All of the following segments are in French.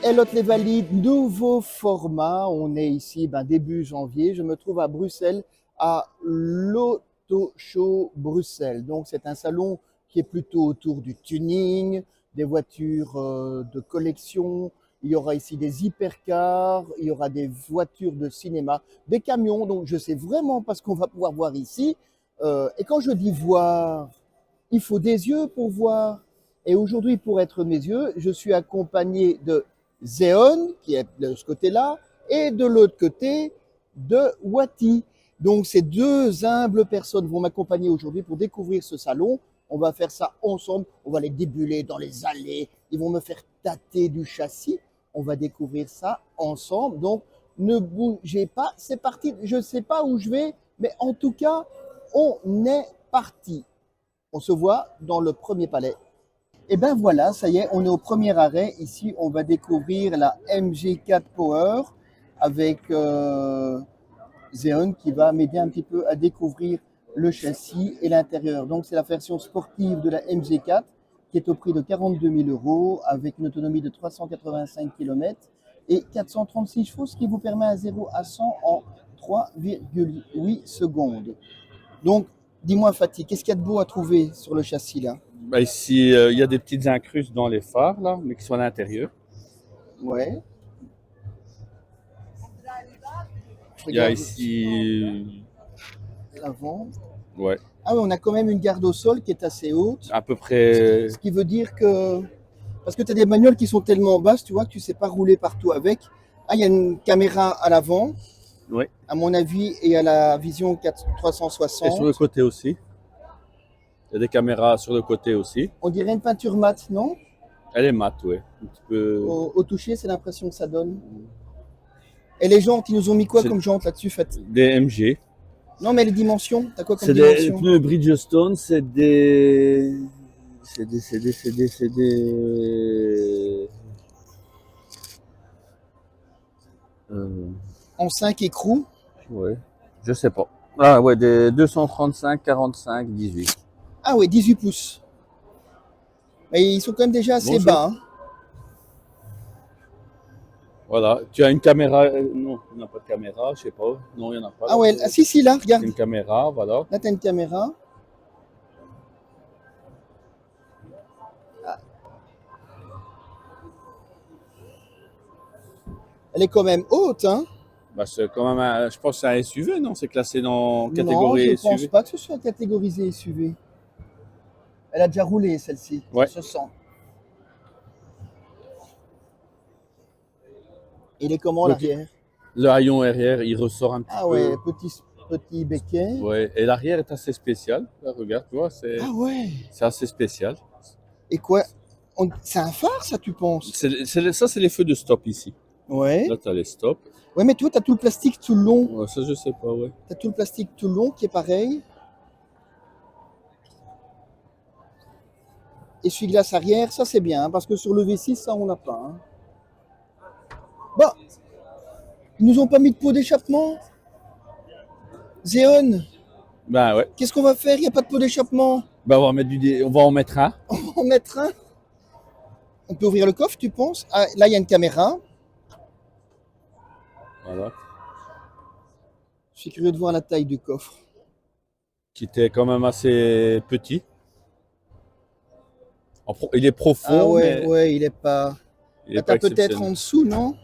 Elot les Valides, nouveau format. On est ici début janvier. Je me trouve à Bruxelles, à l'Auto Show Bruxelles. Donc c'est un salon qui est plutôt autour du tuning, des voitures de collection. Il y aura ici des hypercars, il y aura des voitures de cinéma, des camions. Donc je sais vraiment pas ce qu'on va pouvoir voir ici. Et quand je dis voir, il faut des yeux pour voir. Et aujourd'hui, pour être mes yeux, je suis accompagné de Zéon, qui est de ce côté-là, et de l'autre côté, de Wati. Donc, ces deux humbles personnes vont m'accompagner aujourd'hui pour découvrir ce salon. On va faire ça ensemble. On va les débuler dans les allées. Ils vont me faire tâter du châssis. On va découvrir ça ensemble. Donc, ne bougez pas. C'est parti. Je ne sais pas où je vais, mais en tout cas, on est parti. On se voit dans le premier palais. Et ben voilà, ça y est, on est au premier arrêt. Ici, on va découvrir la MG4 Power avec Zéon qui va m'aider un petit peu à découvrir le châssis et l'intérieur. Donc, c'est la version sportive de la MG4 qui est au prix de 42 000 € avec une autonomie de 385 km et 436 chevaux, ce qui vous permet à 0 à 100 en 3,8 secondes. Donc, dis-moi Fatih, qu'est-ce qu'il y a de beau à trouver sur le châssis là? Bah ici, il y a des petites incrustes dans les phares, là, mais qui sont à l'intérieur. Ouais. Il y a Regarde ici, l'avant. ouais, Ah oui, on a quand même une garde au sol qui est assez haute. à peu près, Ce qui veut dire que... Parce que tu as des bagnoles qui sont tellement basses, tu vois, que tu ne sais pas rouler partout avec. Ah, il y a une caméra à l'avant, ouais. à mon avis, et à la vision Et sur le 360. côté aussi. Il y a des caméras sur le côté aussi. On dirait une peinture mate, non? Elle est mate, ouais. Un petit peu. Au toucher, c'est l'impression que ça donne. Et les jantes, ils nous ont mis quoi C'est comme jantes là-dessus, Fatih? des MG. Non, mais les dimensions, t'as quoi comme C'est des dimension? pneus Bridgestone, c'est des. C'est des. Euh, En 5 écrous. ouais, je sais pas. Ah ouais, des 235, 45, 18. Ah oui, 18 pouces. Mais ils sont quand même déjà assez Bonjour. bas, hein. Voilà, tu as une caméra. Non, il n'y a pas de caméra, je sais pas. Non, il n'y en a pas Ah là. ouais, ah, si, là, regarde. C'est une caméra, voilà. Là, tu as une caméra. Ah, elle est quand même haute, hein? Bah, c'est quand même je pense que c'est un SUV, non? C'est classé dans Non, je catégorie ne pense SUV. pas que ce soit catégorisé SUV. Elle a déjà roulé, celle-ci. Ça Ouais. se sent. Il est comment Donc, l'arrière? le haillon arrière, il ressort un petit Ah ouais, peu. petit béquet. Ouais. Et l'arrière est assez spécial. Là, regarde, tu vois, Ah ouais. c'est assez spécial. Et quoi? C'est un phare, ça, tu penses? Ça, c'est les feux de stop ici. Ouais. Là, tu as les stops. Ouais, mais toi, tu as tout le plastique tout le long. Ouais, ça, je sais pas, ouais. Tu as tout le plastique tout le long qui est pareil. Essuie-glace arrière, ça c'est bien, hein, parce que sur le V6, ça, on n'a pas. Hein. Bon, ils nous ont pas mis de pot d'échappement. Zéon, Ben ouais. qu'est-ce qu'on va faire? Il n'y a pas de pot d'échappement. Ben, on va en mettre un. On va en mettre un. On peut ouvrir le coffre, tu penses? Ah, là, il y a une caméra. Voilà. Je suis curieux de voir la taille du coffre. Qui était quand même assez petit. Il est Ah profond, ouais, mais ouais, il est pas... il Là, n'est pas t'as peut-être en exceptionnel. dessous, non?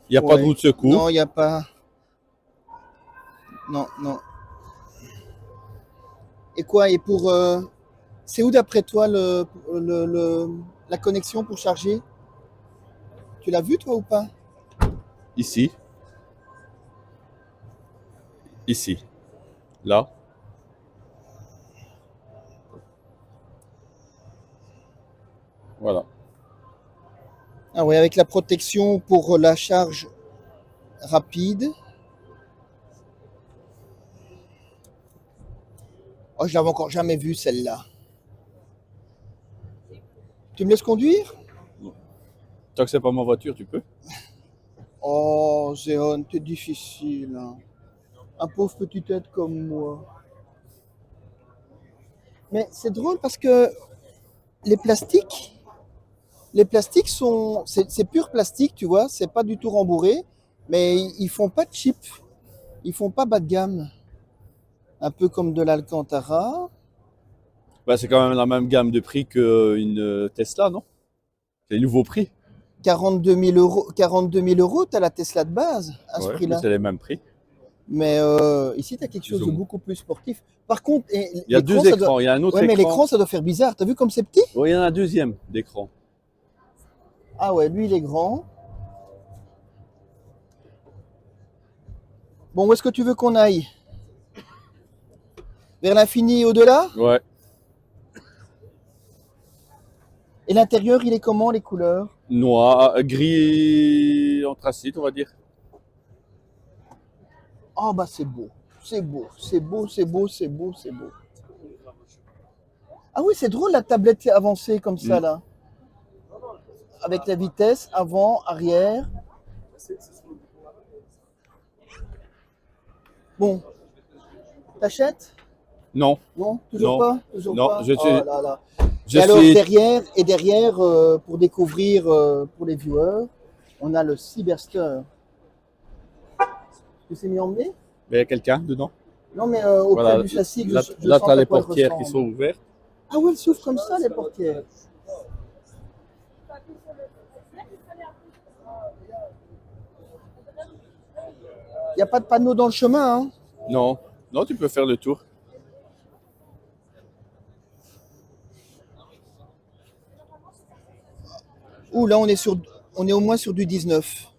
Il n'y a pas de Ouais. roue de secours. Non, il n'y a pas... Non, non. Et quoi? Et pour... C'est où d'après toi la connexion pour charger? Tu l'as vu toi ou pas? Ici. Ici. Là. Voilà. Ah ouais, avec la protection pour la charge rapide. Oh, je l'avais encore jamais vue celle-là. Tu me laisses conduire? Tant que c'est pas ma voiture, tu peux. Oh, Zéon, t'es difficile. Hein. Un pauvre petit être comme moi. Mais c'est drôle parce que les plastiques, Les plastiques sont, c'est pur plastique, tu vois, c'est pas du tout rembourré, mais ils font pas de chip, ils font pas bas de gamme, un peu comme de l'Alcantara. Bah, c'est quand même la même gamme de prix qu'une Tesla, non? C'est les nouveaux prix. 42 000 euros, 42 000 euros, tu as la Tesla de base à ce Ouais, mais prix-là. c'est les mêmes prix. Mais ici, tu as quelque Ils chose de ont- beaucoup plus sportif. Par contre, Il y a l'écran, deux ça doit. écrans. Il y a un autre Ouais, mais écran. l'écran, ça doit faire bizarre. T'as vu comme c'est petit? Oui, il y en a un deuxième d'écran. Ah ouais, lui, il est grand. Bon, où est-ce que tu veux qu'on aille? Vers l'infini et au-delà? Ouais. Et l'intérieur, il est comment, les couleurs? Noir, gris anthracite, on va dire. Ah bah c'est beau. C'est beau, c'est beau, c'est beau, c'est beau, c'est beau. Ah oui, c'est drôle la tablette avancée comme ça Mm. là. Avec la vitesse, avant, arrière. Bon, t'achètes? Non, Non, toujours non, pas? Toujours non. pas? Je Oh suis, là là. je Et alors suis. derrière pour découvrir pour les viewers, on a le Cyberster. Tu sais m'y emmener? Il y a quelqu'un dedans. Non mais auprès Voilà. du châssis, que Là, je là tu sens as à les quoi il portières qui sont ressemble. ouvertes. Ah ouais, elles s'ouvrent comme ça les portières. Il n'y a pas de panneau dans le chemin, hein? Non, non, tu peux faire le tour. Ouh, là on est au moins sur du 19.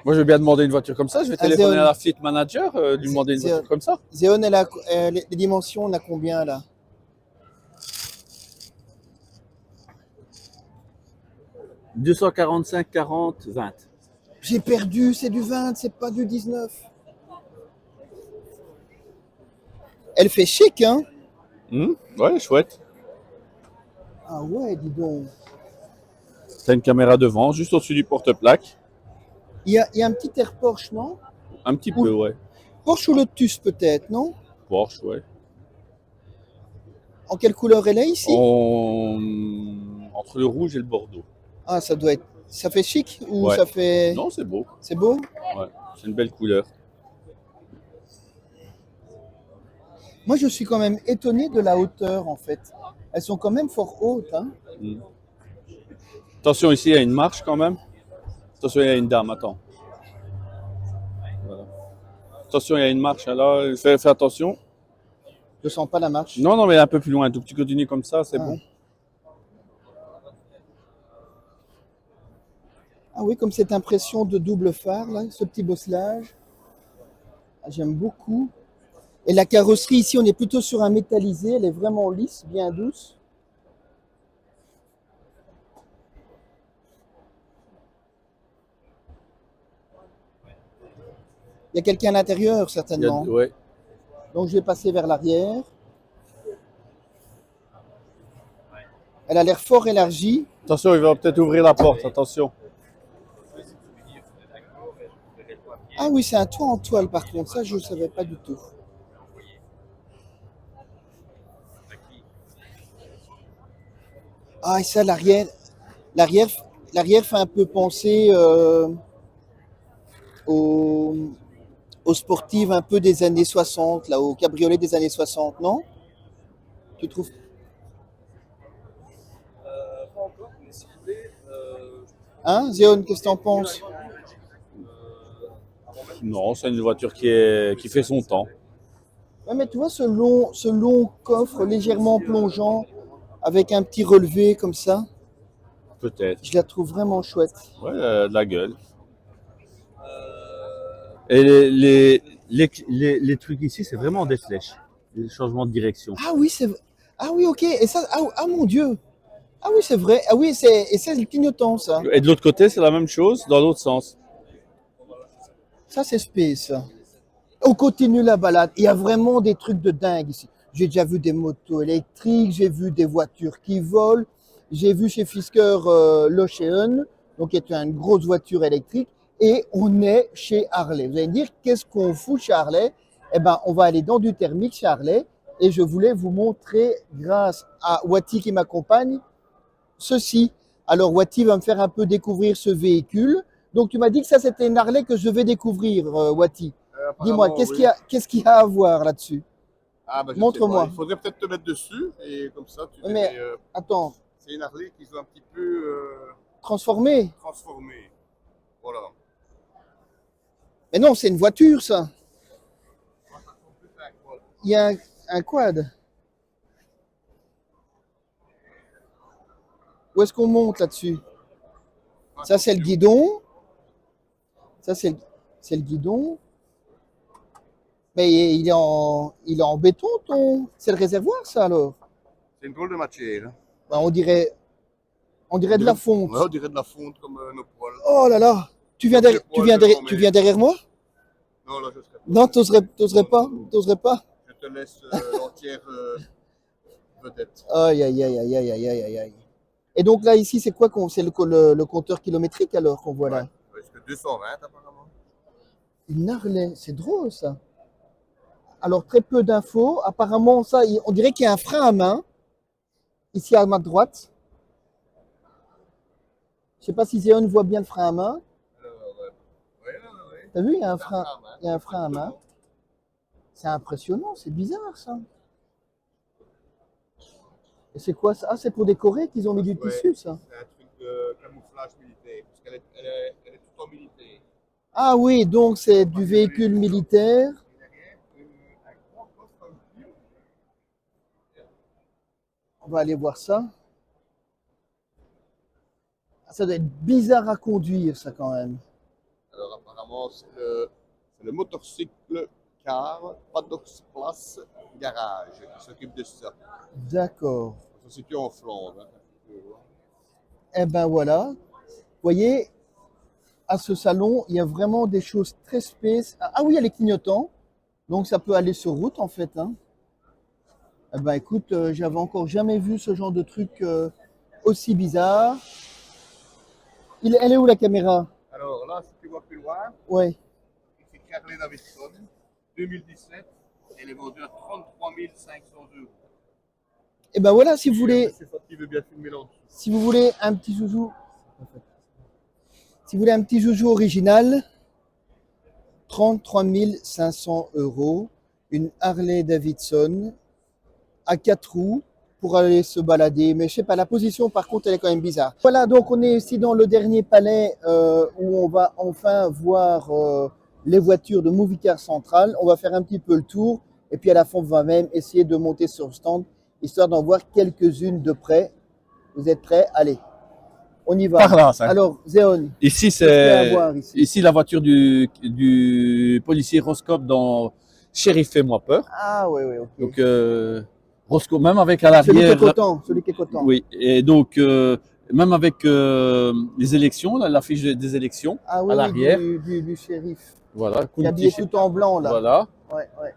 Moi, je vais bien demander une voiture comme ça. Je vais Ah, téléphoner à la fleet manager, lui demander une Zéon, voiture comme ça. Zéon, les dimensions, on a combien là? 245, 40, 20. J'ai perdu, c'est du 20, c'est pas du 19. Elle fait chic, hein? Ouais, chouette. Ah ouais, dis donc. T'as une caméra devant, juste au-dessus du porte-plaque. Il y a un petit air Porsche, non? Un petit Ou peu, ouais. Porsche ou Lotus peut-être, non? Porsche, ouais. En quelle couleur elle est ici? Entre le rouge et le bordeaux. Ah, ça doit être. Ça fait chic ou Ouais. ça fait. Non, c'est beau. C'est beau? Ouais. C'est une belle couleur. Moi, je suis quand même étonné de la hauteur en fait. Elles sont quand même fort hautes, hein? Mm. Attention, ici, il y a une marche quand même. Attention, il y a une dame, attends. Voilà. Attention, il y a une marche là. Fais attention. Je sens pas la marche. Non, non, mais un peu plus loin. Donc tu continues comme ça, c'est Ah. bon. Ah oui, comme cette impression de double phare, là, ce petit bosselage. Ah, j'aime beaucoup. Et la carrosserie ici, on est plutôt sur un métallisé. Elle est vraiment lisse, bien douce. Il y a quelqu'un à l'intérieur, certainement. Ouais. Donc je vais passer vers l'arrière. Elle a l'air fort élargie. Attention, il va peut-être ouvrir la porte. Attention. Ah oui, c'est un toit en toile par contre. Ça, je ne savais pas du tout. Ah, et ça, l'arrière, l'arrière fait un peu penser aux, aux sportives un peu des années 60, là, aux cabriolets des années 60, non? Tu trouves? Pas encore, mais si vous voulez, Hein, Zéon, qu'est-ce que t'en penses? Non, c'est une voiture qui fait son temps. Ouais, mais tu vois ce long coffre légèrement plongeant avec un petit relevé comme ça, Peut-être. je la trouve vraiment chouette. Ouais, de la gueule. Et les trucs ici, c'est vraiment des flèches. Des changements de direction. Ah oui, ah oui, ok. Et ça, ah mon Dieu. Ah oui, c'est vrai. Ah oui, et c'est le clignotant, ça. Et de l'autre côté, c'est la même chose, dans l'autre sens. Ça, c'est space, ça. On continue la balade. Il y a vraiment des trucs de dingue ici. J'ai déjà vu des motos électriques, j'ai vu des voitures qui volent, j'ai vu chez Fisker l'Ocean, donc qui est une grosse voiture électrique, et on est chez Harley. Vous allez me dire, qu'est-ce qu'on fout chez Harley? Eh bien, on va aller dans du thermique chez Harley, et je voulais vous montrer, grâce à Wati qui m'accompagne, ceci. Alors, Wati va me faire un peu découvrir ce véhicule. Donc, tu m'as dit que ça, c'était une Harley que je vais découvrir, Wati. Dis-moi, Apparemment, qu'est-ce oui. qu'il y a, qu'est-ce qu'il y a à voir là-dessus? Ah, bah, je sais Montre-moi. pas. Il faudrait peut-être te mettre dessus et comme ça, tu Mais verrais. attends, C'est une Harley qu'ils ont un petit peu transformé? transformée. Voilà. Mais non, c'est une voiture, ça. Moi, ça ressemble plus à un quad. Il y a un quad. Où est-ce qu'on monte là-dessus? Ça, c'est le guidon. Ça, c'est le guidon. Mais il est en béton, c'est le réservoir, ça, alors? C'est une drôle de matière. Hein. Ben, on dirait de la fonte. Ouais, on dirait de la fonte comme nos poils. Oh là là! Tu viens, Comme les derrière, tu poils viens, de derrière, grand-mère. tu viens derrière moi? Non, là, je serais pas. Non, t'oserais pas? T'oserais pas? Je te laisse l'entière vedette. Aïe, aïe, aïe, aïe, aïe, aïe, aïe, aïe. Et donc là, ici, c'est quoi c'est le compteur kilométrique alors qu'on voit là? Ouais, jusqu'à 220 apparemment. Une Harley, c'est drôle ça. Alors, très peu d'infos. Apparemment, ça, on dirait qu'il y a un frein à main, ici à ma droite. Je sais pas si Zéon voit bien le frein à main. Ouais. T'as vu, il y a un frein à main. C'est impressionnant, c'est bizarre ça. Et c'est quoi ça? Ah, c'est pour décorer qu'ils ont mis du Ouais. tissu, ça. C'est un truc de camouflage militaire, parce qu'elle elle est tout en militaire. Ah oui, donc c'est du véhicule militaire. Et derrière, un grand coffre à outils. On va aller voir ça. Ça doit être bizarre à conduire, ça quand même. Alors apparemment, c'est le motorcycle car Paddock Place Garage qui s'occupe de ça. D'accord. Ça se situe en Flandre. Hein. Eh ben voilà. Vous voyez, à ce salon, il y a vraiment des choses très spéciales. Ah oui, il y a les clignotants. Donc ça peut aller sur route en fait. Hein. Eh ben écoute, j'avais encore jamais vu ce genre de truc aussi bizarre. Elle est où la caméra? Alors là, si tu vois plus loin, Ouais. c'est Harley Davidson 2017. Elle est vendue à 33 500 €. Et ben voilà, si vous voulez, C'est ça qui veut bien filmer là-dessus. si vous voulez un petit joujou, si vous voulez un petit joujou original, 33 500 €, une Harley Davidson à 4 roues pour aller se balader. Mais je sais pas, la position par contre elle est quand même bizarre. Voilà, donc on est ici dans le dernier palais où on va enfin voir les voitures de Movicar Central. On va faire un petit peu le tour et puis à la fin on va même essayer de monter sur le stand histoire d'en voir quelques-unes de près. Vous êtes prêts? Allez, on y va. Par là, ça. Alors, Zéon, Ici, qu'est-ce qu'il y a à c'est voir ici? ici la voiture du policier Roscoe dans Shérif Fais-moi peur. Ah oui, oui, ok. Donc, Roscoe, même avec à Celui qui est l'arrière. content, celui qui est content. Oui, et donc, même avec les élections, là, l'affiche des élections, Ah oui, à oui, l'arrière. du shérif. Voilà, Qui est habillé tout en blanc là. Voilà. Ouais, ouais.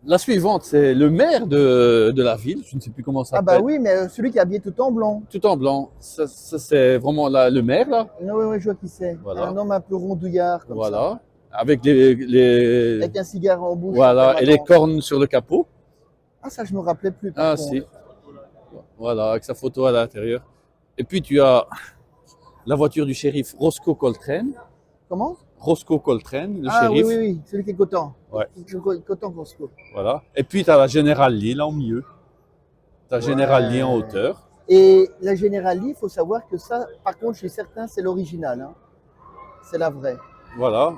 La suivante, c'est le maire de la ville, je ne sais plus comment ça Ah s'appelle. bah oui, mais celui qui est habillé tout en blanc. Tout en blanc. Ça, c'est vraiment le maire, là. Oui, oui, je vois qui c'est. Voilà. Un homme un peu rondouillard comme Voilà. Avec les... ça. Avec un cigare en bouche. en Voilà, et les permanence. cornes sur le capot. Ah ça, je me rappelais plus. Par Ah, contre. si. Voilà, avec sa photo à l'intérieur. Et puis, tu as la voiture du shérif Roscoe Coltrane. Comment? Roscoe Coltrane, le Ah shérif. oui, oui, oui, celui qui est content. Ouais. Content Roscoe. Voilà. Et puis, tu as la General Lee, là, au milieu. Tu as General Lee en hauteur. Et la General Lee, il faut savoir que ça, par contre, je suis certain, c'est l'original. Hein. C'est la vraie. Voilà.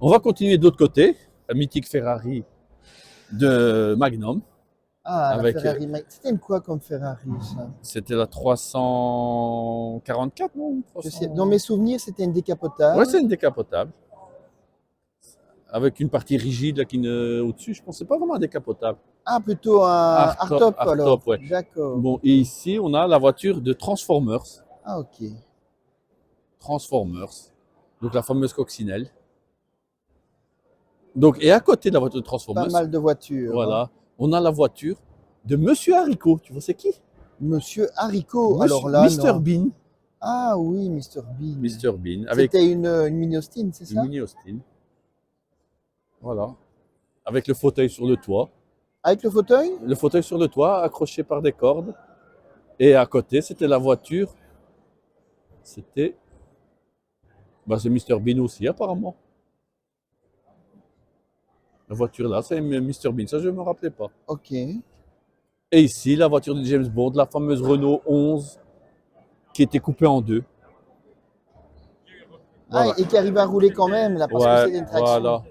On va continuer de l'autre côté. La mythique Ferrari de Magnum. Ah, Avec, la Ferrari. C'était une quoi comme Ferrari, ça? C'était la 344, non Je sais, dans mes souvenirs, c'était une décapotable. Ouais, c'est une décapotable. Avec une partie rigide là, au-dessus. Je pensais pas vraiment un décapotable. Ah, plutôt un hardtop alors. Hardtop, ouais. D'accord. Bon, et ici, on a la voiture de Transformers. Ah, ok. Transformers. Donc la fameuse coccinelle. Donc, et à côté de la voiture de Transformers, Pas mal de voitures. voilà, Hein. on a la voiture de Monsieur Haricot. Tu vois, c'est qui? Monsieur Haricot, Monsieur- alors là, Mr. non. Bean. Ah oui, Mr. Bean. Mr. Bean. Avec C'était une Mini Austin, c'est une ça? mini Austin. Voilà. Avec le fauteuil sur le toit. Avec le fauteuil? Le fauteuil sur le toit, accroché par des cordes. Et à côté, c'était la voiture. C'était. Bah, c'est Mr Bean aussi, apparemment. La voiture là, c'est Mr Bean. Ça, je ne me rappelais pas. Ok. Et ici, la voiture de James Bond, la fameuse Renault 11, qui était coupée en deux. Ah, Voilà. et qui arrive à rouler quand même, là, parce que Ouais, c'est une traction. voilà.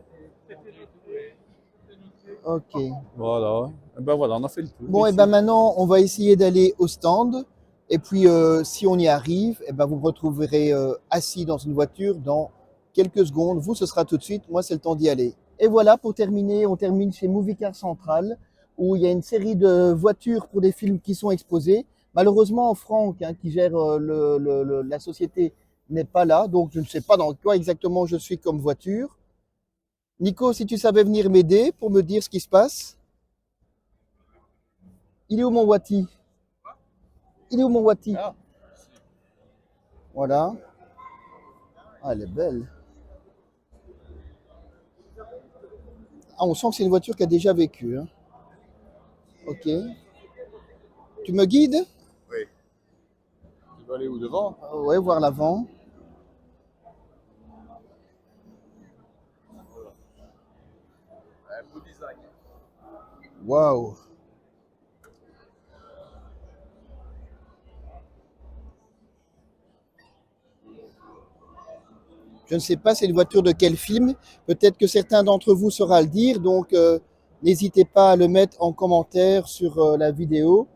Ok. Voilà. Et ben voilà, on a fait le tour. Bon, et ici. ben maintenant, on va essayer d'aller au stand. Et puis, si on y arrive, et ben vous me retrouverez assis dans une voiture dans quelques secondes. Vous, ce sera tout de suite. Moi, c'est le temps d'y aller. Et voilà, pour terminer, on termine chez Movie Car Central, où il y a une série de voitures pour des films qui sont exposées. Malheureusement, Franck, hein, qui gère la société, n'est pas là. Donc, je ne sais pas dans quoi exactement je suis comme voiture. Nico, si tu savais venir m'aider pour me dire ce qui se passe. Il est où mon Wati? Il est où mon Wati? Ah, Voilà. Ah, elle est belle. Ah, on sent que c'est une voiture qui a déjà vécu, hein. Ok. Tu me guides? oui. Tu veux aller où devant? Ouais, voir l'avant. Un beau design. Waouh. Je ne sais pas c'est une voiture de quel film. Peut-être que certains d'entre vous saura le dire. Donc, n'hésitez pas à le mettre en commentaire sur la vidéo,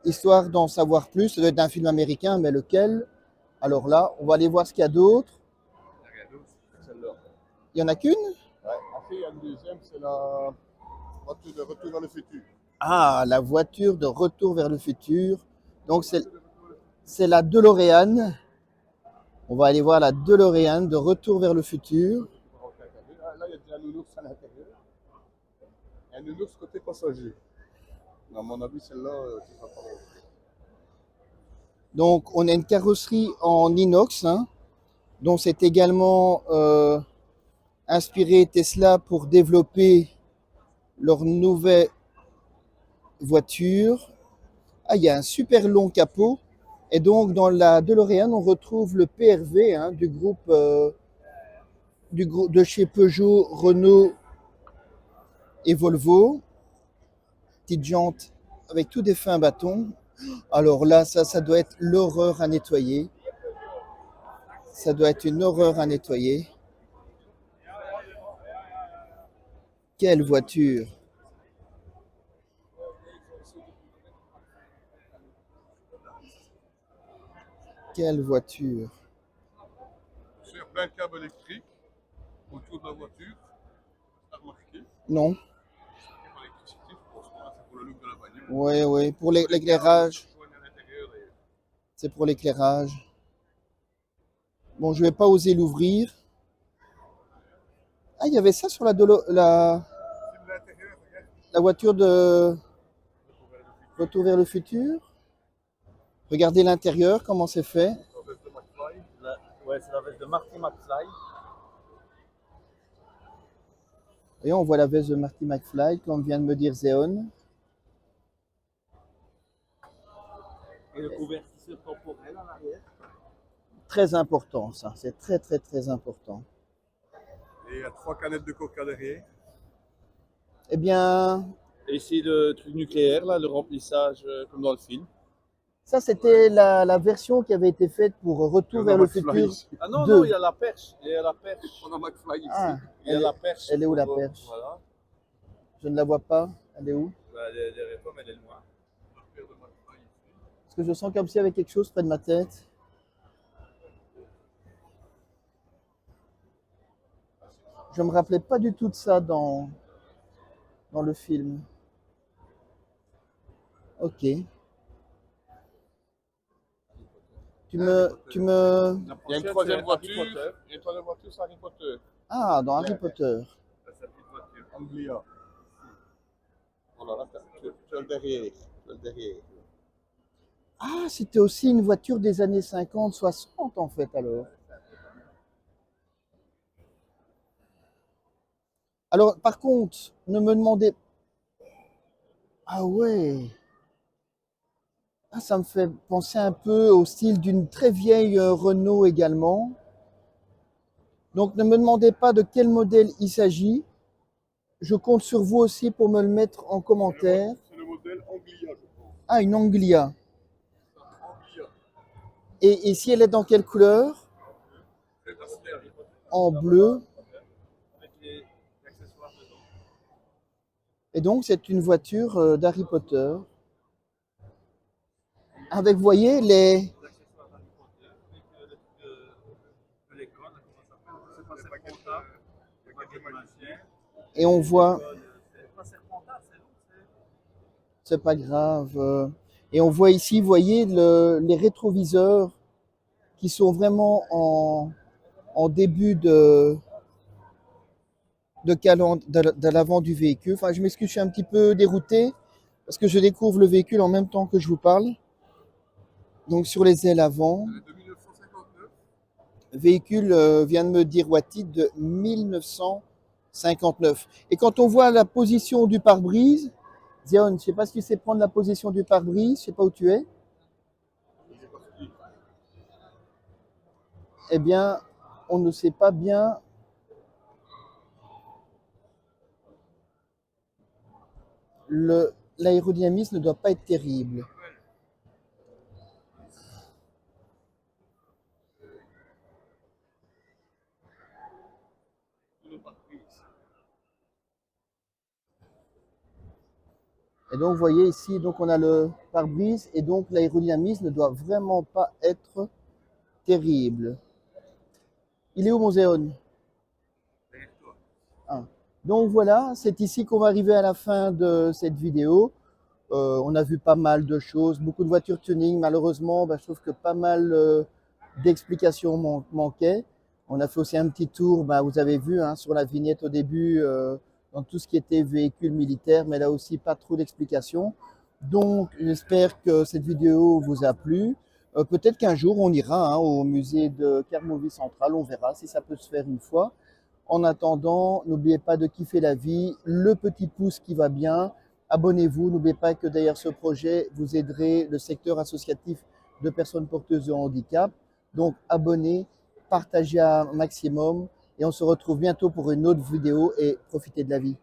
histoire d'en savoir plus. Ça doit être un film américain, mais lequel? Alors là, on va aller voir ce qu'il y a d'autre. Celle-là. Il y en a qu'une? Ouais. Après, il y a une deuxième, c'est la voiture de retour vers le futur. Ah, la voiture de retour vers le futur. Donc, c'est la DeLorean. On va aller voir la DeLorean de retour vers le futur. Là, il y a déjà un nounours à l'intérieur. Il y a un nounours côté passager. À mon avis, celle-là, tu ne vas pas voir. Donc, on a une carrosserie en inox, hein, dont c'est également inspiré Tesla pour développer leur nouvelle voiture. Ah, il y a un super long capot. Et donc, dans la DeLorean, on retrouve le PRV, hein, du groupe de chez Peugeot, Renault et Volvo. Petite jante avec tout des fins bâtons. Alors là, ça doit être l'horreur à nettoyer. Ça doit être une horreur à nettoyer. Quelle voiture! Quelle voiture! Sur plein de câbles électriques autour de la voiture. C'est remarqué. Non? C'est pour l'électricité, je pense. C'est pour le look de la bagnole. Oui, oui, pour l'éclairage. Joignent à l'intérieur, d'ailleurs. C'est pour l'éclairage. Bon, je vais pas oser l'ouvrir. Ah, il y avait ça sur C'est de l'intérieur, regarde. la voiture de Retour vers le futur. Regardez l'intérieur, comment c'est fait. La veste de McFly. Ouais, c'est la veste de Marty McFly. Et on voit la veste de Marty McFly, comme vient de me dire Zéon. Et le convertisseur temporel en arrière. Très important, ça. C'est très, très, très important. Et il y a 3 canettes de coca derrière. Eh bien, Et ici, le truc nucléaire, là, le remplissage, comme dans le film. ça, c'était la version qui avait été faite pour Retour vers le futur. Ah non, Deux. non, il y a la perche. Il y a la perche. On a McFly ici. Ah, Il y a la perche. elle est où la pour- perche? Voilà. Je ne la vois pas. Elle est où? Bah, elle est derrière toi, mais elle est loin. Parce que je sens comme s'il y avait quelque chose près de ma tête. Je me rappelais pas du tout de ça dans le film. Ok. Tu me... Il y a une troisième voiture. Et une troisième voiture, c'est Harry Potter. Ah, dans Harry Potter. C'est sa petite voiture. Anglia. Voilà, là, tu as le derrière. Tu as le derrière. Ah, c'était aussi une voiture des années 50, 60 en fait alors. Alors, par contre, ne me demandez... Ah ouais. Ah, ça me fait penser un peu au style d'une très vieille Renault également. Donc ne me demandez pas de quel modèle il s'agit. Je compte sur vous aussi pour me le mettre en commentaire. C'est le modèle Anglia, je pense. Ah, une Anglia. Anglia. Et si elle est dans quelle couleur? C'est assez Harry Potter. En bleu. Avec les accessoires dedans. Et donc c'est une voiture d'Harry Potter. Avec, vous voyez, les... Les accessoires d'Harry Potter, avec le truc de l'école, comment ça s'appelle? C'est pas Serpentard, c'est pas Guet Magicien. Et on voit... C'est pas Serpentard, c'est long, C'est pas grave. Et on voit ici, vous voyez, les rétroviseurs qui sont vraiment en début de l'avant du véhicule. Enfin, je m'excuse, je suis un petit peu dérouté parce que je découvre le véhicule en même temps que je vous parle. Donc sur les ailes avant, c'est de 1959. le véhicule vient de me dire Wattit de 1959. Et quand on voit la position du pare-brise, Zion, je ne sais pas si tu sais prendre la position du pare-brise, je ne sais pas où tu es. Eh bien, on ne sait pas bien. L'aérodynamisme ne doit pas être terrible. Et donc, vous voyez ici, donc on a le pare-brise et donc l'aérodynamisme ne doit vraiment pas être terrible. Il est où mon Zéon? Ah. Donc voilà, c'est ici qu'on va arriver à la fin de cette vidéo. On a vu pas mal de choses, beaucoup de voitures tuning. Malheureusement, je trouve que pas mal d'explications manquaient. On a fait aussi un petit tour, vous avez vu sur la vignette au début, dans tout ce qui était véhicule militaire, mais là aussi pas trop d'explications. Donc j'espère que cette vidéo vous a plu. Peut-être qu'un jour on ira au musée de Carmovie Central, on verra si ça peut se faire une fois. En attendant, n'oubliez pas de kiffer la vie, le petit pouce qui va bien. Abonnez-vous, n'oubliez pas que derrière ce projet, vous aiderez le secteur associatif de personnes porteuses de handicap. Donc abonnez, partagez un maximum et on se retrouve bientôt pour une autre vidéo et profitez de la vie.